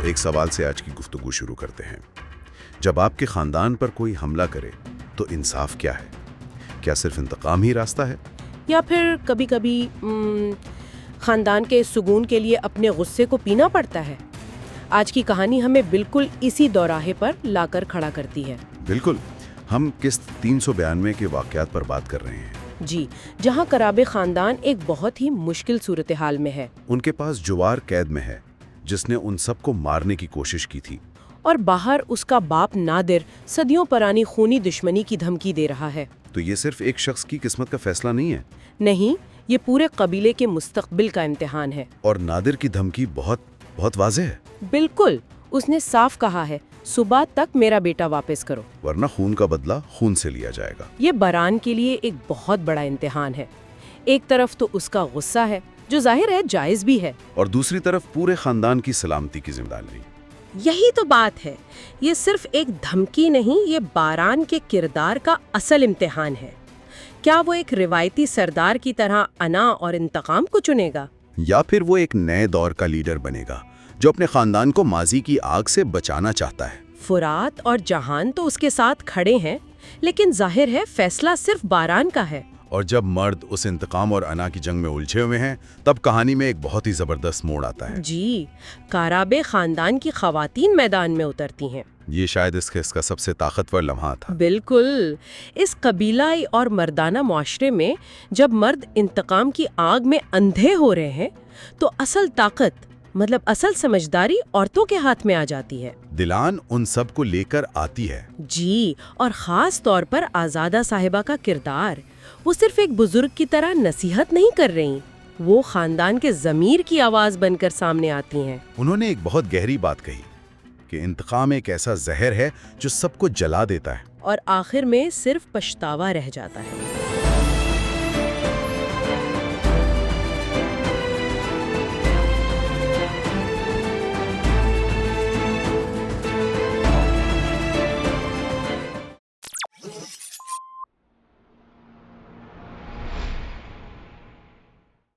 ایک سوال سے آج کی گفتگو شروع کرتے ہیں۔ جب آپ کے خاندان پر کوئی حملہ کرے تو انصاف کیا ہے؟ کیا صرف انتقام ہی راستہ ہے؟ یا پھر کبھی کبھی خاندان کے سکون کے لیے اپنے غصے کو پینا پڑتا ہے؟ آج کی کہانی ہمیں بالکل اسی دوراہے پر لا کر کھڑا کرتی ہے۔ بالکل، ہم قسط 392 کے واقعات پر بات کر رہے ہیں۔ جی، جہاں قرابے خاندان ایک بہت ہی مشکل صورتحال میں ہے۔ ان کے پاس جوار قید میں ہے جس نے ان سب کو مارنے کی کوشش کی تھی، اور باہر اس کا باپ نادر صدیوں پرانی خونی دشمنی کی دھمکی دے رہا ہے۔ تو یہ صرف ایک شخص کی قسمت کا فیصلہ نہیں ہے؟ نہیں، یہ پورے قبیلے کے مستقبل کا امتحان ہے۔ اور نادر کی دھمکی بہت واضح ہے۔ بالکل، اس نے صاف کہا ہے، صبح تک میرا بیٹا واپس کرو ورنہ خون کا بدلہ خون سے لیا جائے گا۔ یہ بران کے لیے ایک بہت بڑا امتحان ہے۔ ایک طرف تو اس کا غصہ ہے جو ظاہر ہے جائز بھی ہے، اور دوسری طرف پورے خاندان کی سلامتی کی ذمہ داری۔ یہی تو بات ہے، یہ صرف ایک دھمکی نہیں، یہ باران کے کردار کا اصل امتحان ہے۔ کیا وہ ایک روایتی سردار کی طرح انا اور انتقام کو چنے گا، یا پھر وہ ایک نئے دور کا لیڈر بنے گا جو اپنے خاندان کو ماضی کی آگ سے بچانا چاہتا ہے؟ فرات اور جہان تو اس کے ساتھ کھڑے ہیں، لیکن ظاہر ہے فیصلہ صرف باران کا ہے۔ اور جب مرد اس انتقام اور انا کی جنگ میں الجھے ہوئے ہیں، تب کہانی میں ایک بہت ہی زبردست موڑ آتا ہے۔ جی، قرابے خاندان کی خواتین میدان میں اترتی ہیں۔ یہ شاید اس قصے کا سب سے طاقتور لمحہ تھا۔ بالکل، اس قبیلائی اور مردانہ معاشرے میں جب مرد انتقام کی آگ میں اندھے ہو رہے ہیں تو اصل طاقت، مطلب اصل سمجھداری عورتوں کے ہاتھ میں آ جاتی ہے۔ دلان ان سب کو لے کر آتی ہے۔ جی، اور خاص طور پر آزادہ صاحبہ کا کردار، وہ صرف ایک بزرگ کی طرح نصیحت نہیں کر رہی، وہ خاندان کے ضمیر کی آواز بن کر سامنے آتی ہیں۔ انہوں نے ایک بہت گہری بات کہی کہ انتقام ایک ایسا زہر ہے جو سب کو جلا دیتا ہے، اور آخر میں صرف پچھتاوا رہ جاتا ہے۔